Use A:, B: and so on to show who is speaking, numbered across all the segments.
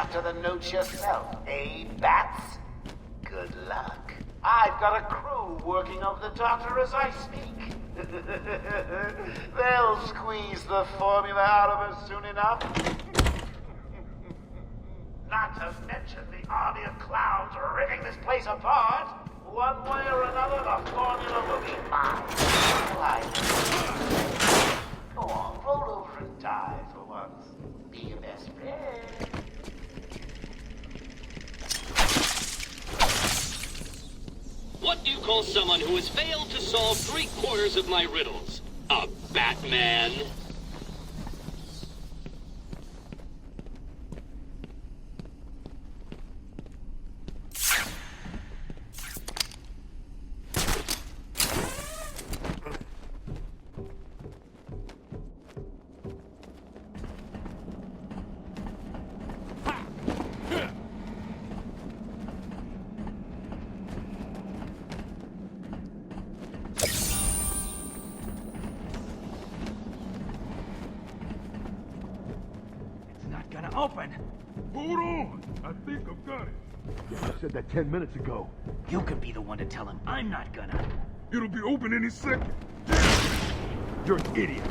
A: after the notes yourself, eh, Bats? Good luck. I've got a crew working on the doctor as I speak. They'll squeeze the formula out of us soon enough. Not to mention the army of clowns ripping this place apart. One way or another, the formula will be mine. Go on, roll over and die for once. Be your best friend.
B: What do you call someone who has failed to solve 3/4 of my riddles? A Batman?
C: Open!
D: Hold on! I think I've got it. I said that 10 minutes ago.
C: You could be the one to tell him I'm not gonna.
D: It'll be open any second. You're an idiot.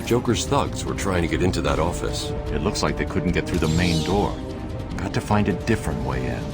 E: Joker's thugs were trying to get into that office.
F: It looks like they couldn't get through the main door. Got to find a different way in.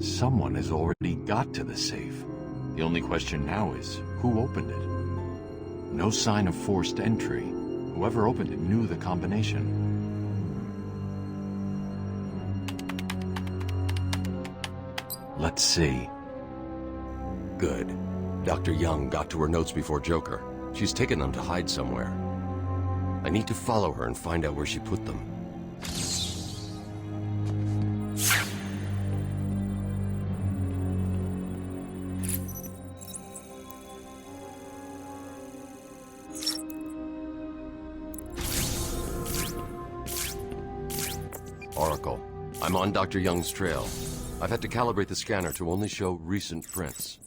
F: Someone has already got to the safe. The only question now is, who opened it? No sign of forced entry. Whoever opened it knew the combination. Let's see.
E: Good. Dr. Young got to her notes before Joker. She's taken them to hide somewhere. I need to follow her and find out where she put them. Oracle, I'm on Dr. Young's trail. I've had to calibrate the scanner to only show recent prints.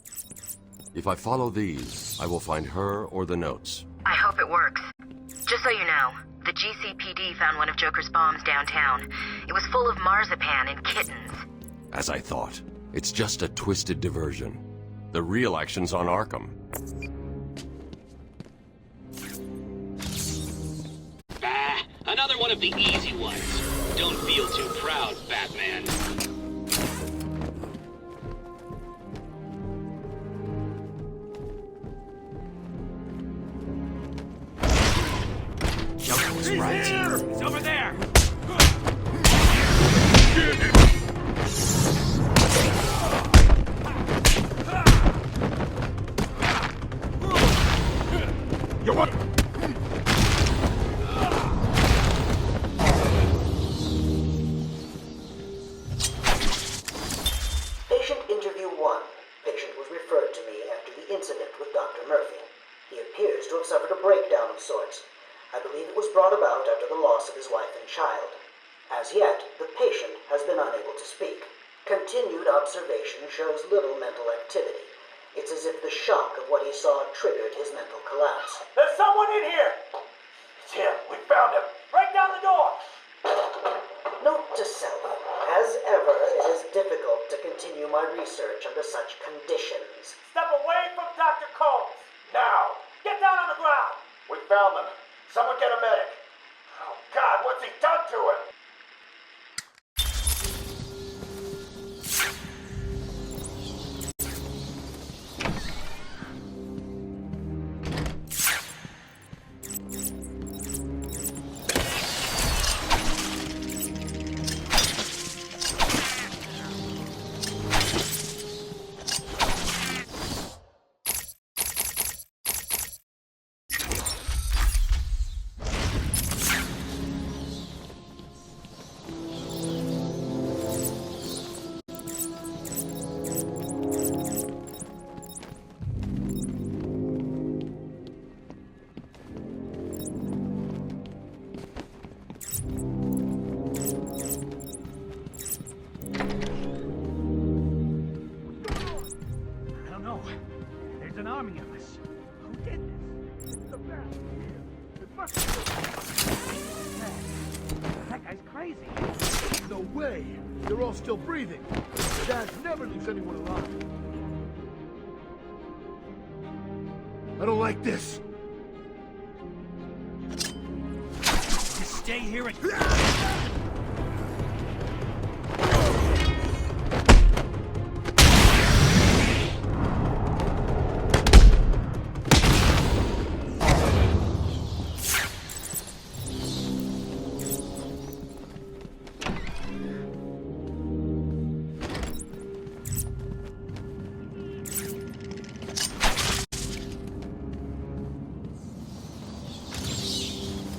E: If I follow these, I will find her or the notes.
G: I hope it works. Just so you know, the GCPD found one of Joker's bombs downtown. It was full of marzipan and kittens.
E: As I thought, it's just a twisted diversion. The real action's on Arkham.
B: Bah, another one of the easy ones. Don't feel too proud, Batman.
C: Joker was right. He's over there!
D: You what?
H: Patient interview 1. Patient was referred to me after the incident with Dr. Murphy. He appears to have suffered a breakdown of sorts. I believe it was brought about after the loss of his wife and child. As yet, the patient has been unable to speak. Continued observation shows little mental activity. It's as if the shock of what he saw triggered his mental collapse.
A: There's someone in here! It's him. We found him. Break down the door!
H: Note to self. As ever, it is difficult to continue my research under such conditions.
A: Step away from Dr. Combs. Now. Get down on the ground. We found them. Someone get a medic. Oh, God, what's he done to him?
C: I don't know. There's an army of us. Who did this?
D: The bat here. It must be.
C: That guy's crazy.
D: No way. They're all still breathing. Dad never leaves anyone alive. I don't like this.
C: Just stay here and...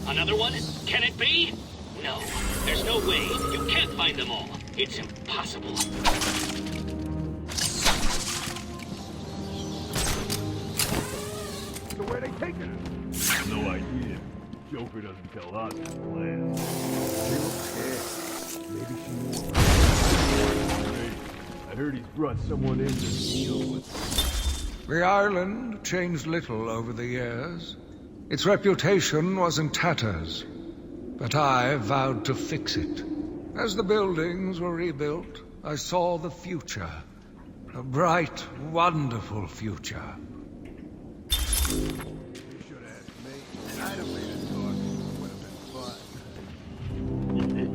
B: Another one? Can it be? No, there's no way. You can't find them all. It's impossible.
D: So where they taking her? No idea. Joker doesn't tell us his plans. She looks scared. Maybe she won't. Hey, I heard he's brought someone in to deal with.
I: The island changed little over the years. Its reputation was in tatters, but I vowed to fix it. As the buildings were rebuilt, I saw the future. A bright, wonderful future.
D: You should ask me. I'd have made a talk. It would have been fun. He's here!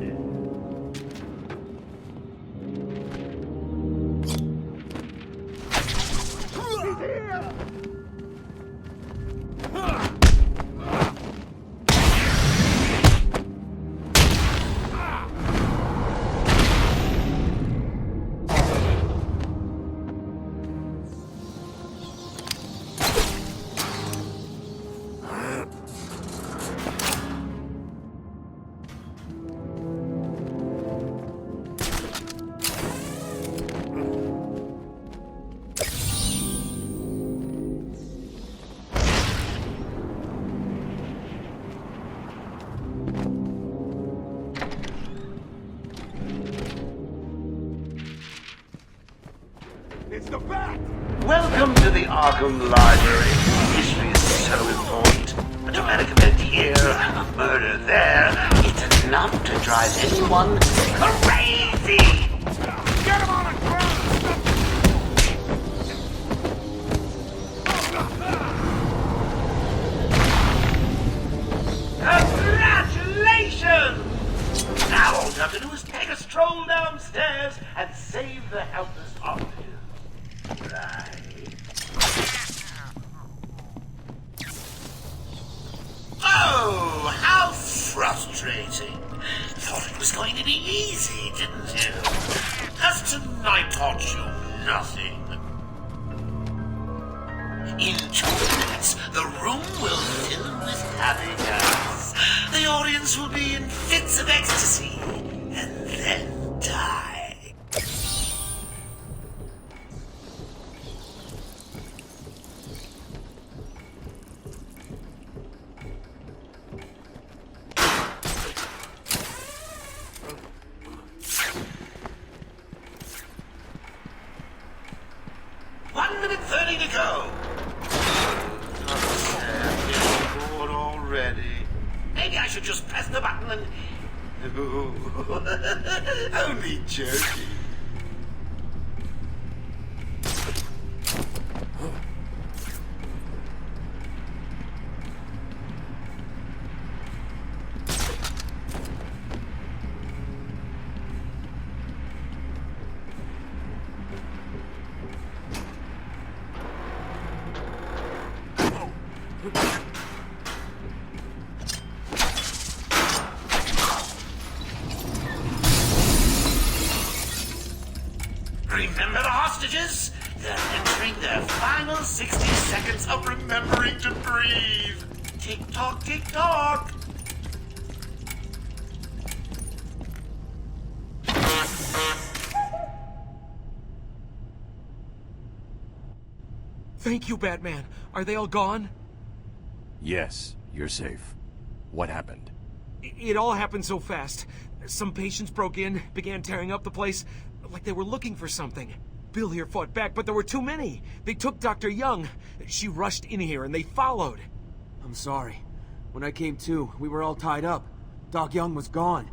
D: It's the bat!
A: Welcome to the Arkham Library. History is so important. A dramatic event here, a murder there. It's enough to drive anyone crazy!
D: Get him on the ground!
A: Congratulations! Now all you have to do is take a stroll downstairs and save the helpless hostages. Right. Oh, how frustrating. Thought it was going to be easy, didn't you? Has tonight taught you nothing? In 2 minutes, the room will fill with happiness. The audience will be in fits of ecstasy, and then die. To go. Oh, bored already. Maybe I should just press the button and... Only joking. Remember the hostages? They're entering their final 60 seconds of remembering to breathe. Tick-tock, tick-tock.
J: Thank you, Batman. Are they all gone?
F: Yes, you're safe. What happened?
J: It all happened so fast. Some patients broke in, began tearing up the place, like they were looking for something. Bill here fought back, but there were too many. They took Dr. Young. She rushed in here and they followed.
K: I'm sorry. When I came to, we were all tied up. Doc Young was gone.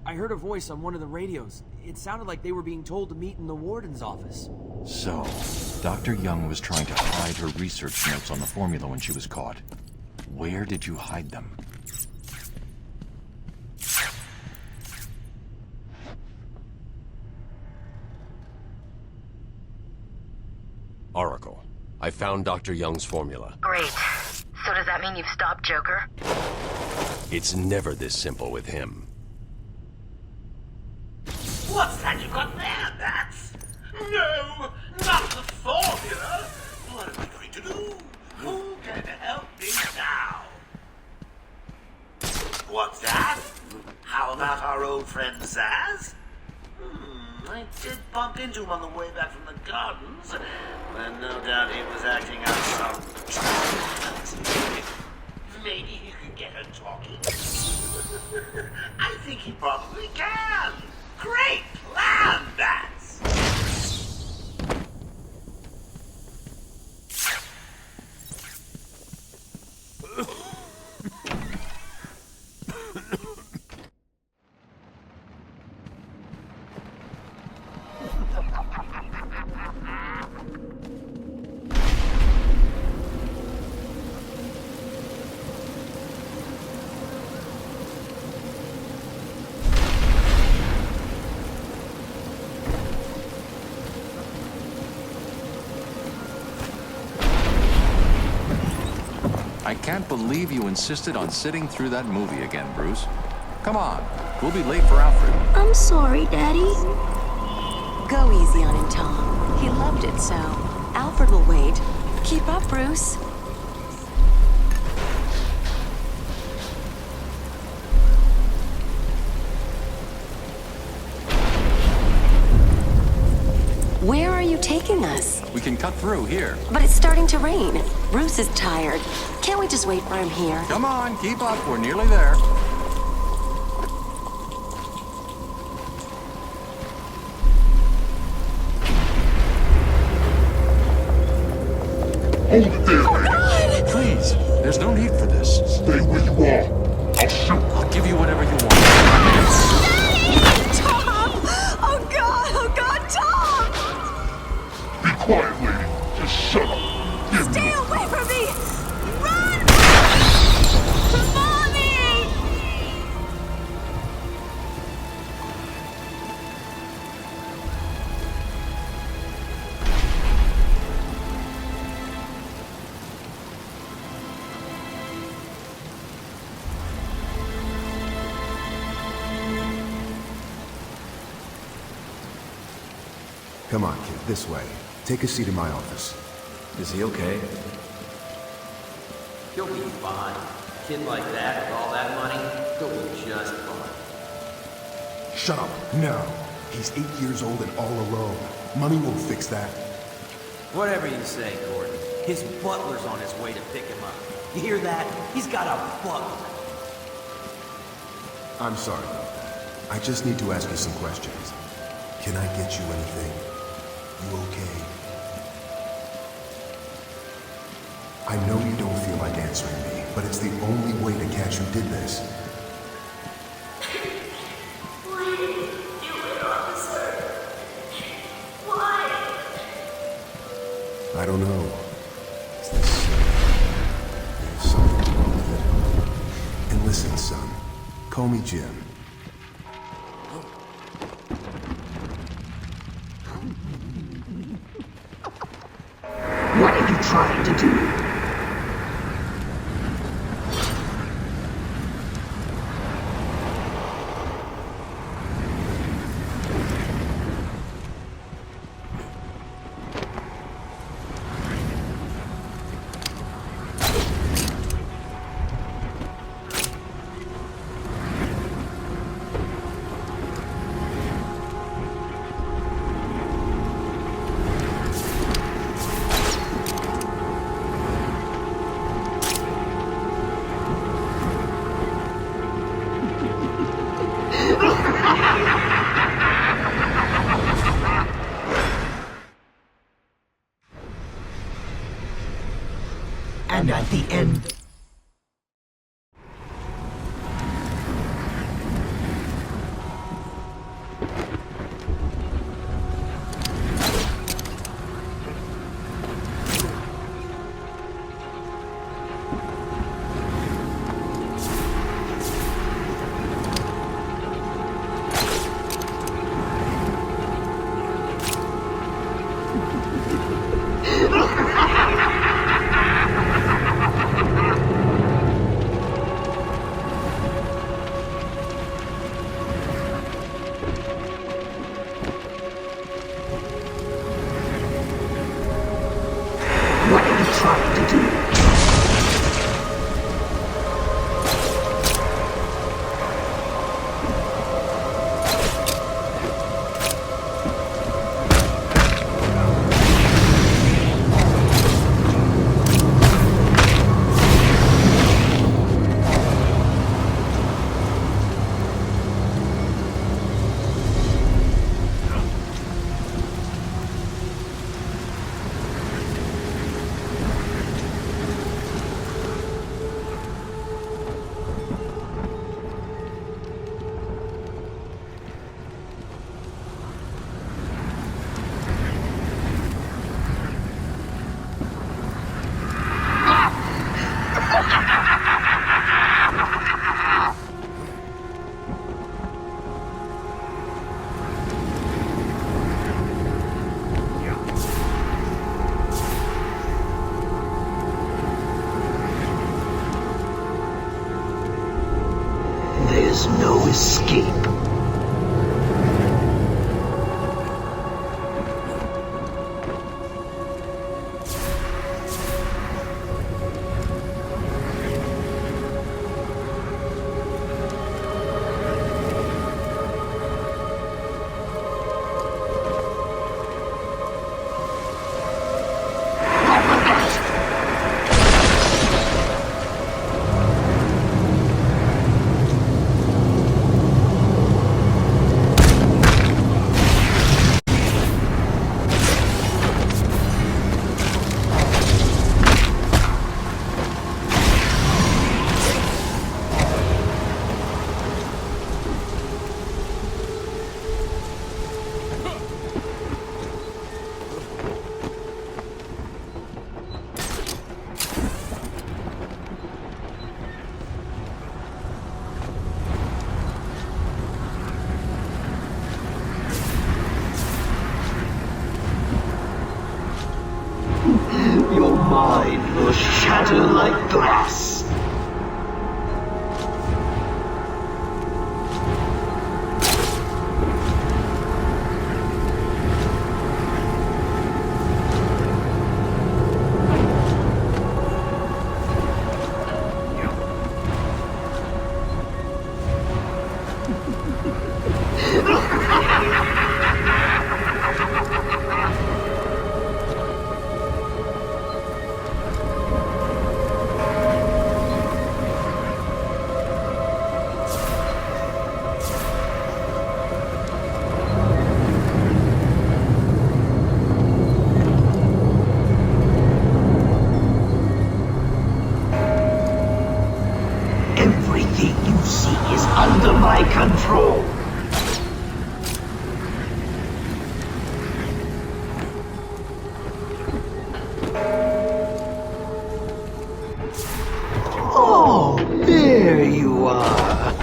K: I heard a voice on one of the radios. It sounded like they were being told to meet in the warden's office.
F: So, Dr. Young was trying to hide her research notes on the formula when she was caught. Where did you hide them?
E: Oracle, I found Dr. Young's formula.
G: Great. So does that mean you've stopped Joker?
E: It's never this simple with him.
A: What's that you got there, Bats? No, not the formula. What am I going to do? Who can help me now? What's that? How about our old friend Zaz? I did bump into him on the way back from the gardens, and no doubt he was acting out some fancy. Maybe you can get her talking. I think he probably can. Great plan, Bats!
F: I can't believe you insisted on sitting through that movie again, Bruce. Come on, we'll be late for Alfred.
L: I'm sorry, Daddy. Go easy on him, Tom. He loved it so. Alfred will wait. Keep up, Bruce. Where are you taking us?
F: We can cut through here.
L: But it's starting to rain. Bruce is tired. Can't we just wait for him here?
F: Come on, keep up. We're nearly there.
M: Hold it there!
L: Oh, God!
F: Please, there's no need for this.
M: Stay where you are. I'll shoot.
F: I'll give you whatever you want.
L: Daddy! Tom! Oh, God! Oh, God, Tom!
M: Be quiet, lady. Just shut up. Give
L: Stay
M: me.
L: away from me! Run! Mommy!
N: Come on, kid, this way. Take a seat in my office.
K: Is he okay?
O: He'll be fine. A kid like that with all that money, he'll be just fine.
N: Shut up, no. He's 8 years old and all alone. Money won't fix that.
O: Whatever you say, Gordon. His butler's on his way to pick him up. You hear that? He's got a butler.
N: I'm sorry about that. I just need to ask you some questions. Can I get you anything? You okay? I know you don't feel like answering me, but it's the only way to catch who did this.
L: Why did you do it, officer? Why?
N: I don't know. Is this... there's something wrong with it. And listen, son. Call me Jim.
L: What are you trying to do?
A: is no escape. Your mind will shatter like glass. Everything you see is under my control. Oh, there you are.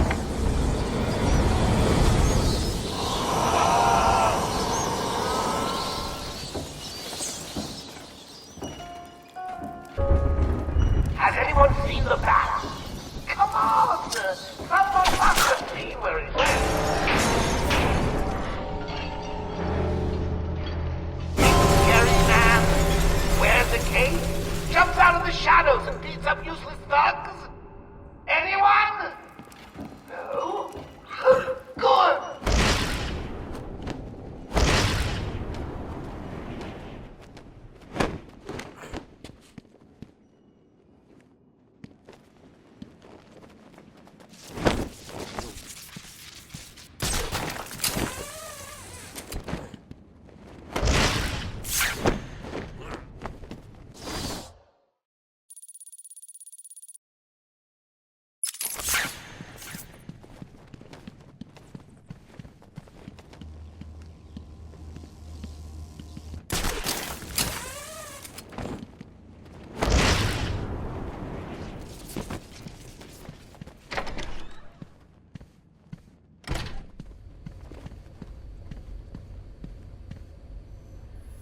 A: Has anyone seen the bat? Come on! Someone must have seen where it went! Scary man wears a cape, jumps out of the shadows and beats up useless thugs? Anyone? No? Good!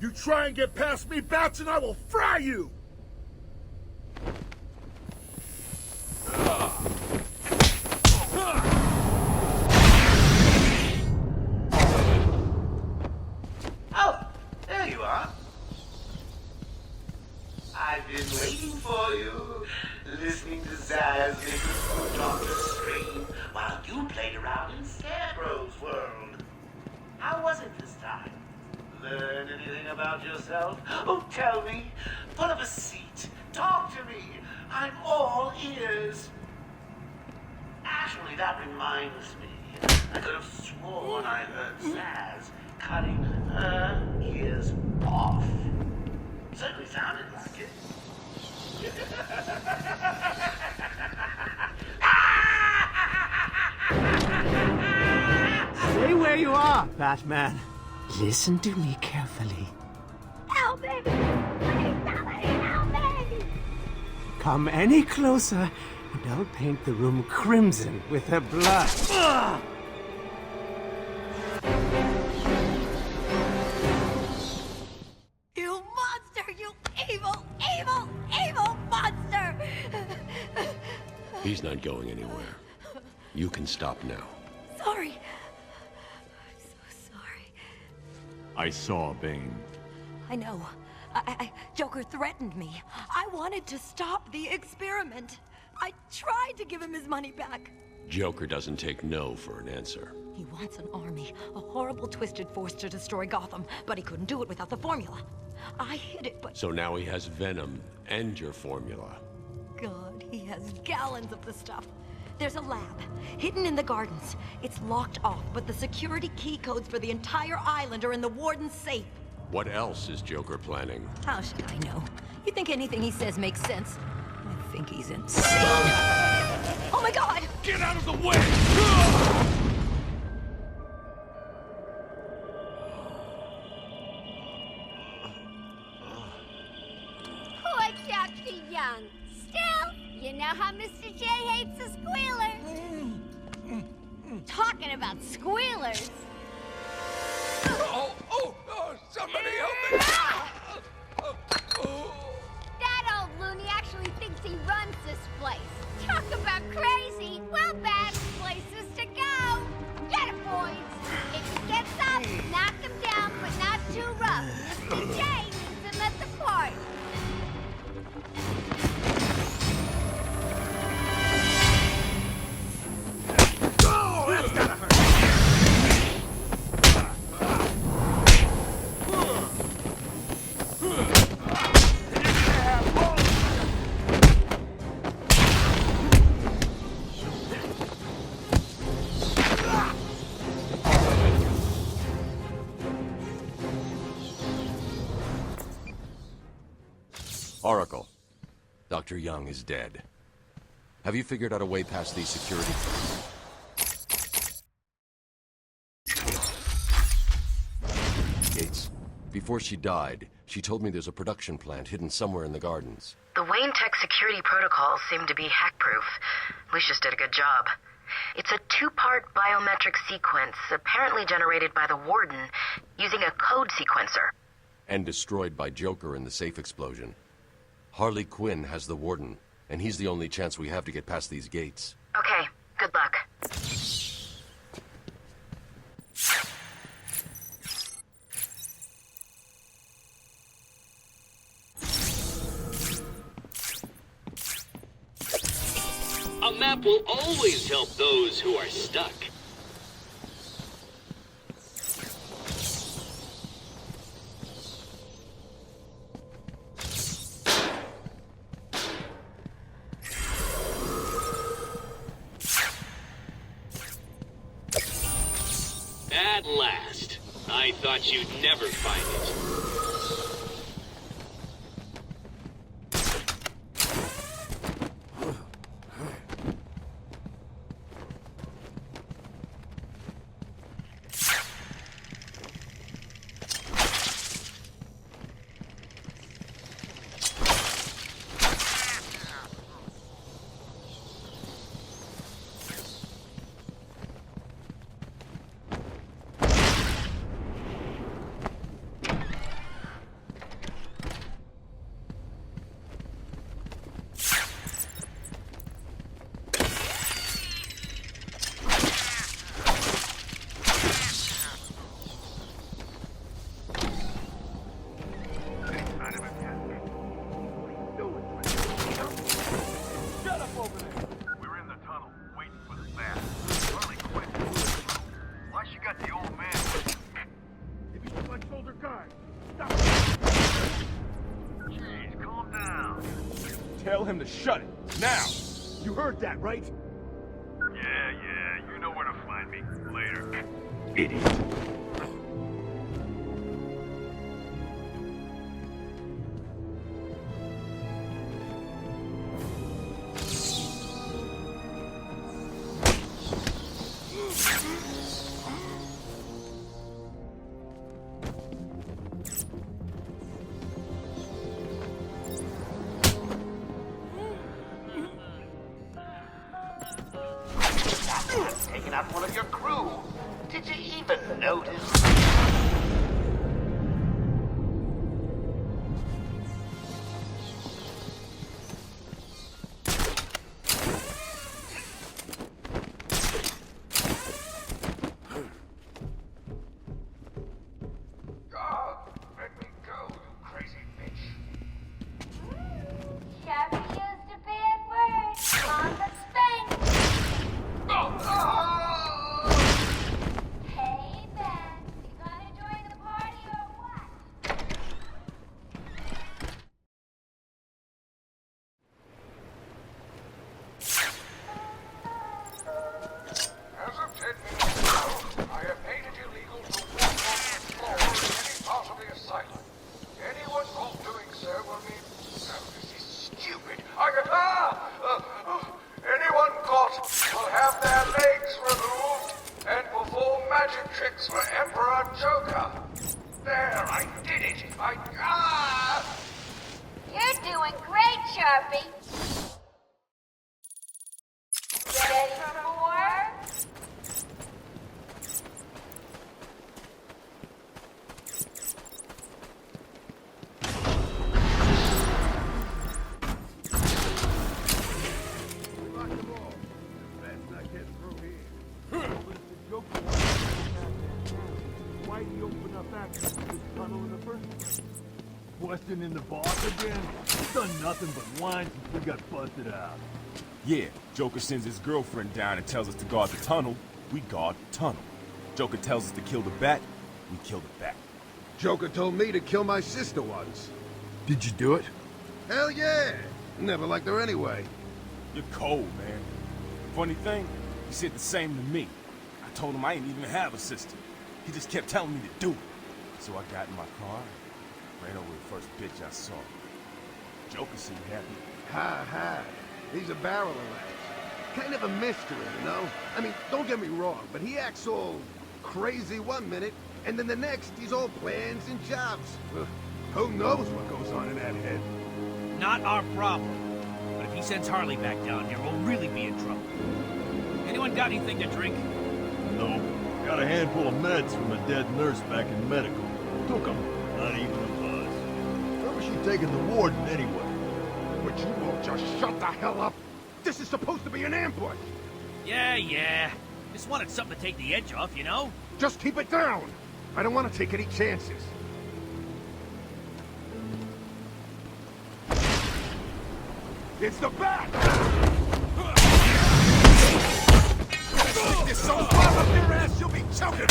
M: You try and get past me, Bats, and I will fry you!
A: Oh, there you are. I've been waiting for you, listening to Zaz make a Doctor scream while you played around in Scarecrow's world. How was it this time? Learn anything about yourself? Oh, tell me. Pull up a seat. Talk to me. I'm all ears. Actually, that reminds me. I could have sworn I heard Zaz cutting her ears off. Certainly sounded like it.
K: Stay where you are, Batman.
O: Listen to me carefully.
P: Help me! Please, somebody help me!
K: Come any closer, and I'll paint the room crimson with her blood. Ugh!
P: You monster! You evil, evil, evil monster!
E: He's not going anywhere. You can stop now.
L: Sorry. I'm so sorry.
F: I saw Bane.
L: I know. Joker threatened me. I wanted to stop the experiment. I tried to give him his money back.
E: Joker doesn't take no for an answer.
L: He wants an army, a horrible twisted force to destroy Gotham, but he couldn't do it without the formula. I hid it, but...
E: So now he has Venom and your formula.
L: God, he has gallons of the stuff. There's a lab, hidden in the gardens. It's locked off, but the security key codes for the entire island are in the warden's safe.
E: What else is Joker planning?
L: How should I know? You think anything he says makes sense? I think he's insane. Oh my God!
J: Get out of the way!
P: Poor Dr. Young. Still, you know how Mr. J hates a squealer. Talking about squealers.
J: Somebody help me!
P: That old loony actually thinks he runs this place. Talk about crazy. Well, bad places to go. Get it, boys. If he gets up, knock him down, but not too rough. Mr. J needs him at the party.
J: Oh, that's gotta hurt!
E: Oracle, Dr. Young is dead. Have you figured out a way past these security? Gates. Before she died, she told me there's a production plant hidden somewhere in the gardens.
G: The Wayne Tech security protocols seem to be hack-proof. Lucius did a good job. It's a two-part biometric sequence, apparently generated by the Warden, using a code sequencer.
E: And destroyed by Joker in the safe explosion. Harley Quinn has the Warden, and he's the only chance we have to get past these gates.
G: Okay, good luck.
B: A map will always help those who are stuck. At last. I thought you'd never find it.
D: Tell him to shut it, now! You heard that, right?
M: Yeah, you know where to find me. Later.
D: Idiot.
A: Taking out one of your crew. Did you even notice?
D: why'd he open up access to this tunnel in the first place? Questioning the boss again? He's done nothing but whine since we got busted out.
Q: Yeah, Joker sends his girlfriend down and tells us to guard the tunnel. We guard the tunnel. Joker tells us to kill the bat. We kill the bat.
N: Joker told me to kill my sister once.
D: Did you do it?
N: Hell yeah! Never liked her anyway.
Q: You're cold, man. Funny thing, he said the same to me. I told him I didn't even have a sister. He just kept telling me to do it. So I got in my car and ran over the first bitch I saw. Joker seemed happy.
N: Ha ha. He's a barrel of laughs. Kind of a mystery, you know? I mean, don't get me wrong, but he acts all crazy one minute, and then the next he's all plans and jobs. Who knows what goes on in that head?
C: Not our problem. But if he sends Harley back down here, we'll really be in trouble. Anyone got anything to drink?
D: No. Got a handful of meds from a dead nurse back in medical. Took them. Not even a buzz. Where was she taking the warden anyway?
N: Would you all just shut the hell up? This is supposed to be an ambush.
C: Yeah. Just wanted something to take the edge off, you know?
N: Just keep it down. I don't want to take any chances. It's the bat! Stick this so far up your ass, you'll be choking!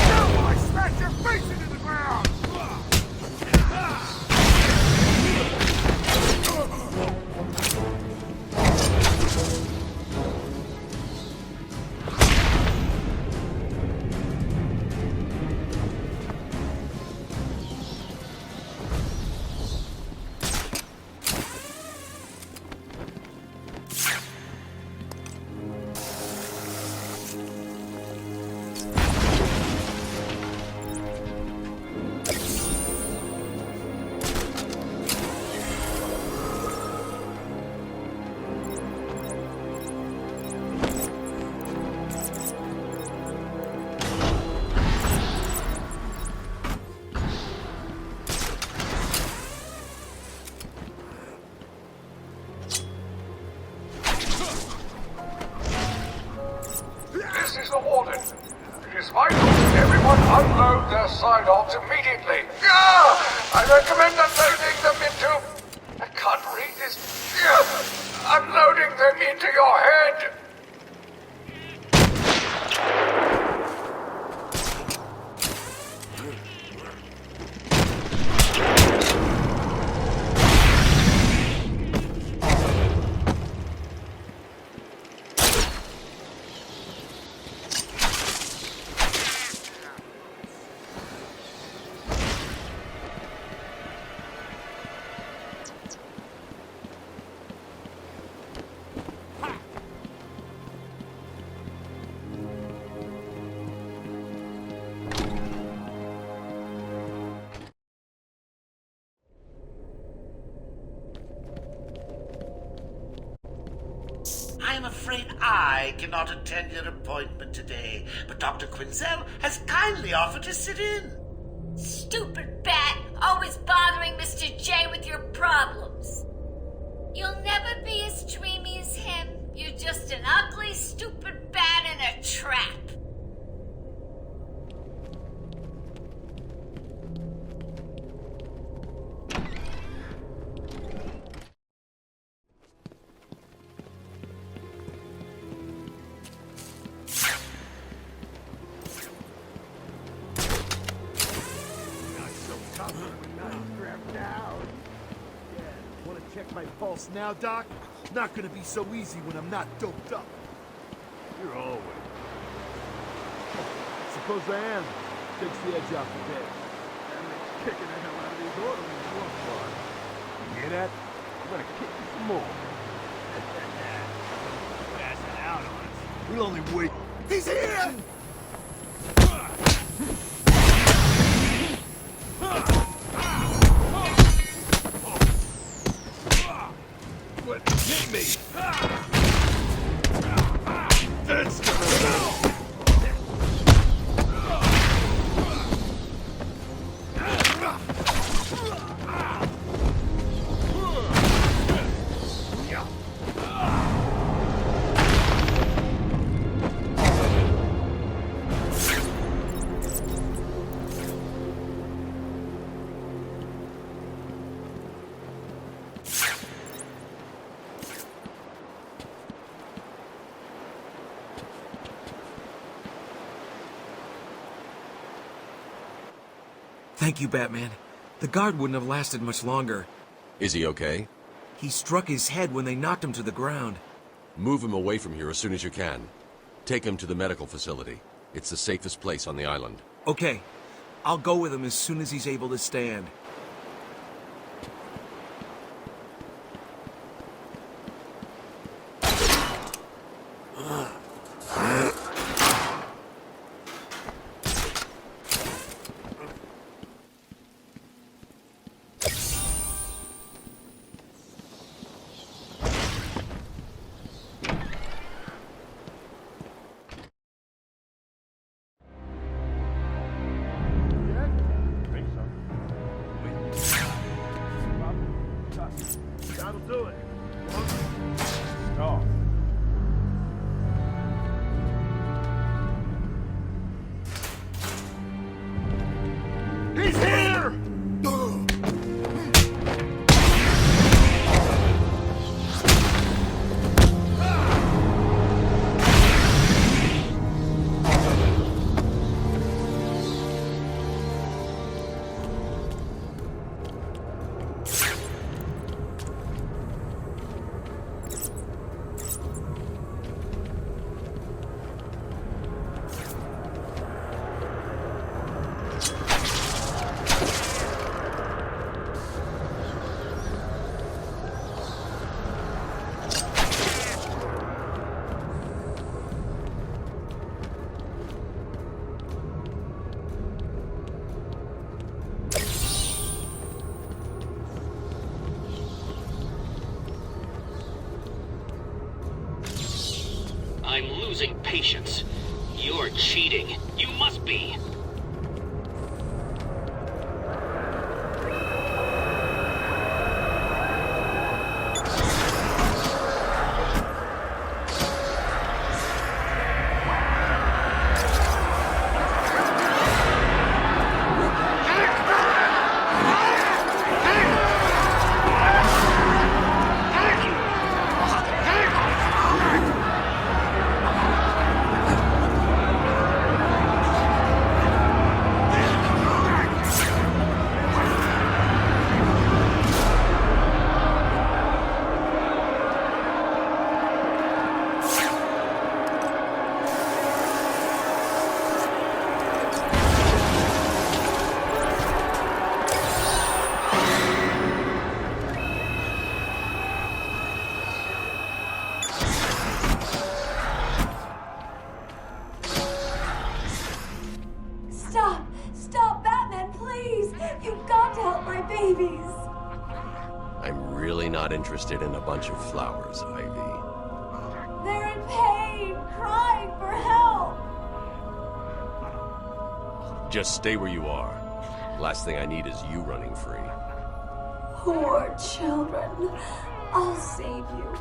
N: Now I smash your face into the ground!
I: This is the warden. It is vital that everyone unload their sidearms immediately. I recommend unloading them into... I can't read this. Unloading them into your head.
A: I'm afraid I cannot attend your appointment today, but Dr. Quinzel has kindly offered to sit in.
P: Stupid bat, always bothering Mr. J with your problems. You'll never be as dreamy as him. You're just an ugly, stupid bat in a trap.
D: Check my pulse now, Doc? Not gonna be so easy when I'm not doped up. You're always. Suppose I am. Takes the edge off the day. That makes kicking the hell out of these orderlies more fun. You hear that? I'm gonna kick you some more. Passing out on us. We'll only wait. He's here! Hit me! That's gonna hurt!
J: Thank you, Batman. The guard wouldn't have lasted much longer.
E: Is he okay?
J: He struck his head when they knocked him to the ground.
E: Move him away from here as soon as you can. Take him to the medical facility. It's the safest place on the island.
J: Okay. I'll go with him as soon as he's able to stand.
D: That'll do it. Stop. He's here!
B: I'm losing patience. You're cheating. You must be.
L: Stop, Batman, please! You've got to help my babies!
E: I'm really not interested in a bunch of flowers, Ivy.
L: They're in pain, crying for help!
E: Just stay where you are. Last thing I need is you running free.
L: Poor children. I'll save you.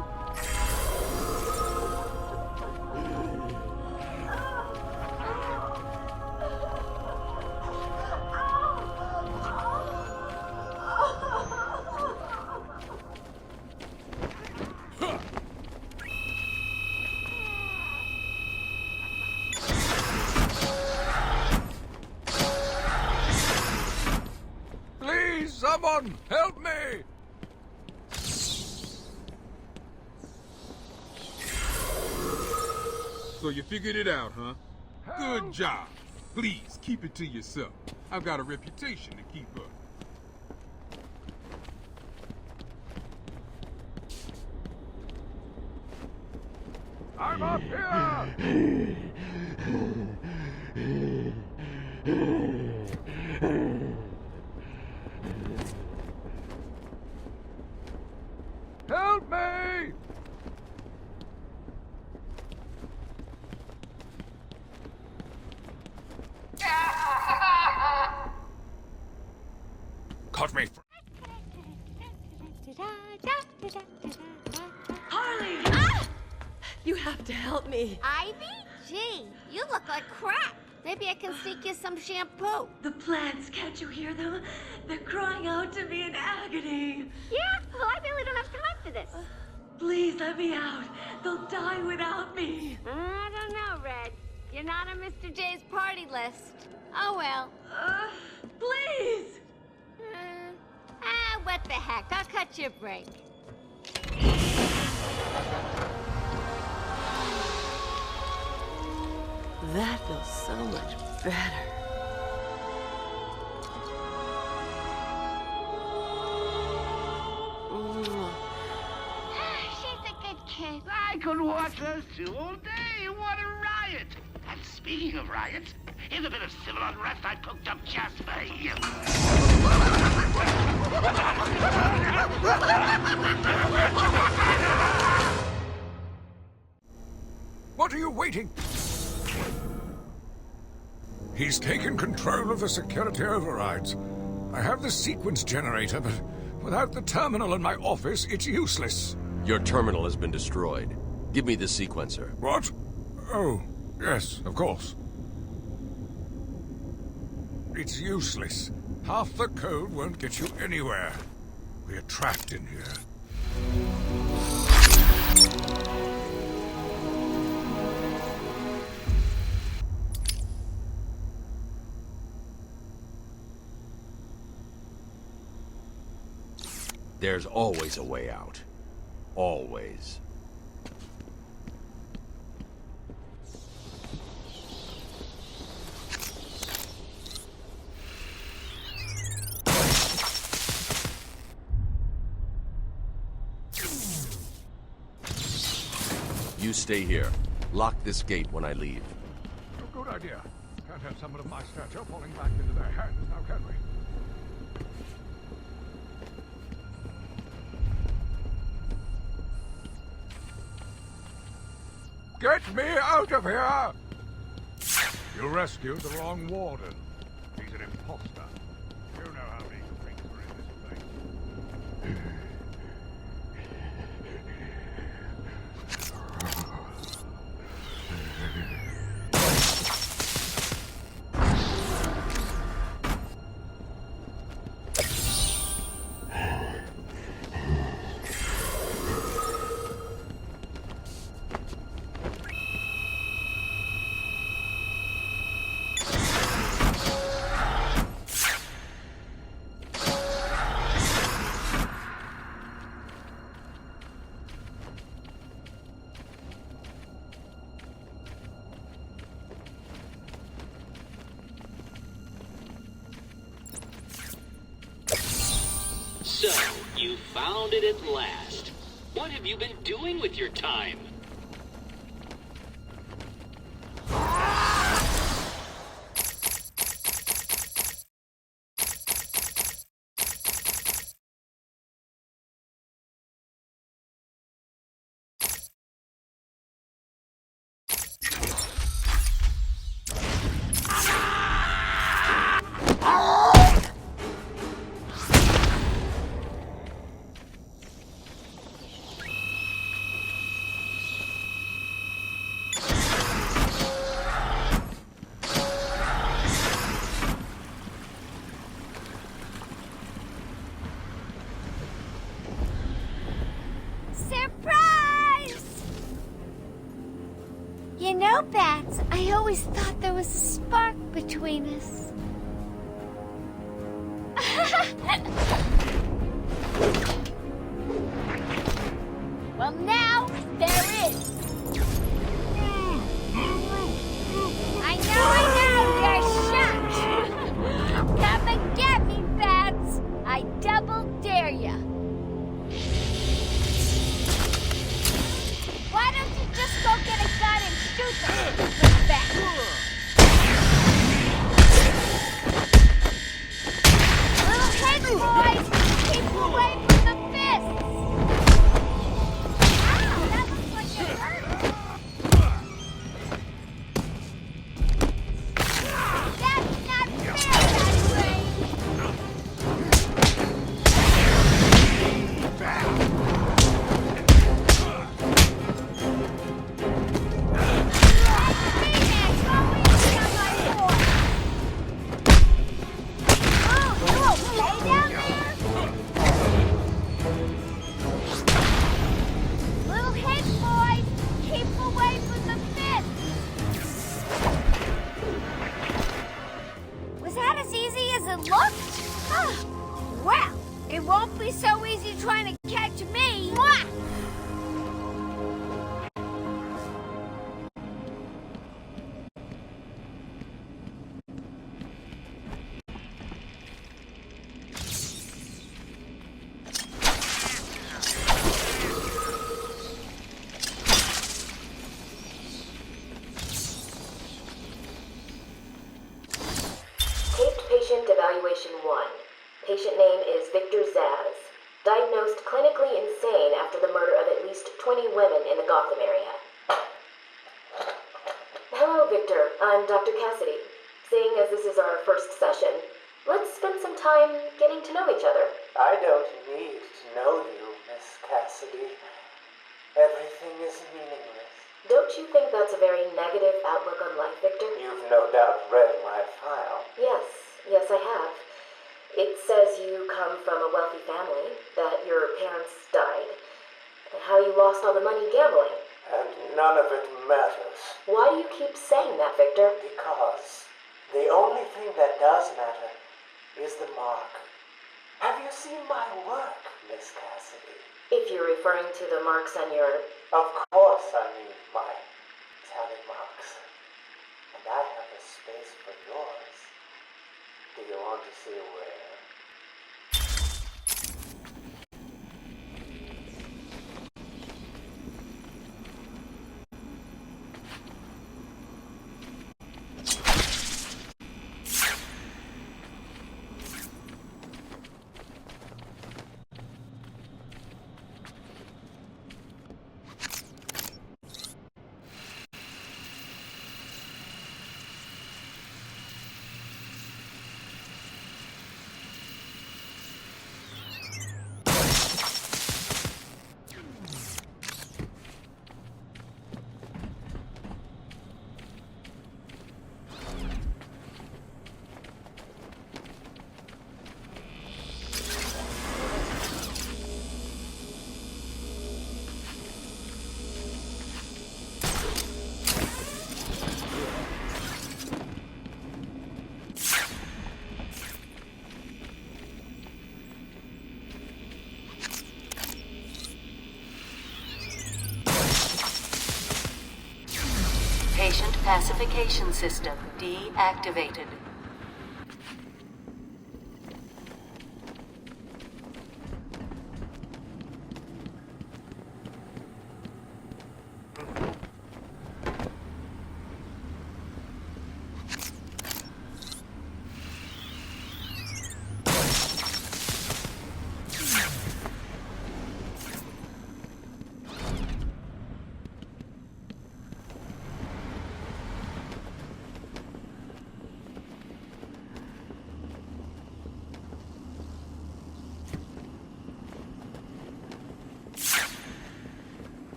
I: Please, someone, help me!
R: So you figured it out, huh? Good job. Please, keep it to yourself. I've got a reputation to keep up.
I: I'm up here! Help me!
R: Caught me.
L: Harley! Ah! You have to help me.
P: Ivy? Gee, you look like crap. Maybe I can sneak you some shampoo.
L: The plants, can't you hear them? They're crying out to me in agony.
P: Yeah? Well, I really don't have time for this.
L: Please let me out. They'll die without me.
P: I don't know, Red. You're not on Mr. J's party list. Oh well.
L: Please!
P: What the heck? I'll cut you a break.
L: That feels so much better.
P: She's a good kid.
A: I could watch those two all day. What a riot! And speaking of riots, here's a bit of civil unrest I cooked up just for you.
I: What are you waiting? He's taken control of the security overrides. I have the sequence generator, but without the terminal in my office, it's useless.
E: Your terminal has been destroyed. Give me the sequencer.
I: What? Oh, yes, of course. It's useless. Half the code won't get you anywhere. We're trapped in here.
E: There's always a way out. Always. You stay here. Lock this gate when I leave.
I: Oh, good idea. Can't have someone of my stature falling back into their hands now, can we? Get me out of here! You rescued the wrong warden. He's an imposter. You know how many things are in this place.
B: So, you found it at last. What have you been doing with your time?
P: You know, Bats, I always thought there was a spark between us. Well, now, there is. I know, you're shocked. Come and get me, Bats. I double dare ya. Why don't you just go get a gun and shoot them with that? Little hits, boys! Keep away from the fists! Ow, that looks like it hurt! That's not fair, anyway! Well, it won't be so easy trying to catch me. Mwah!
G: Patient Evaluation 1. Patient name is Victor Zaz. Diagnosed clinically insane after the murder of at least 20 women in the Gotham area. Hello, Victor. I'm Dr. Cassidy. Seeing as this is our first session, let's spend some time getting to know each other.
H: I don't need to know you, Miss Cassidy. Everything is meaningless.
G: Don't you think that's a very negative outlook on life, Victor?
H: You've no doubt read my file.
G: Yes, I have. It says you come from a wealthy family, that your parents died, how you lost all the money gambling.
H: And none of it matters.
G: Why do you keep saying that, Victor?
H: Because the only thing that does matter is the mark. Have you seen my work, Miss Cassidy?
G: If you're referring to the marks on your...
H: Of course I mean my tally marks. And I have a space for yours. Do you want to see where?
S: Patient pacification system deactivated.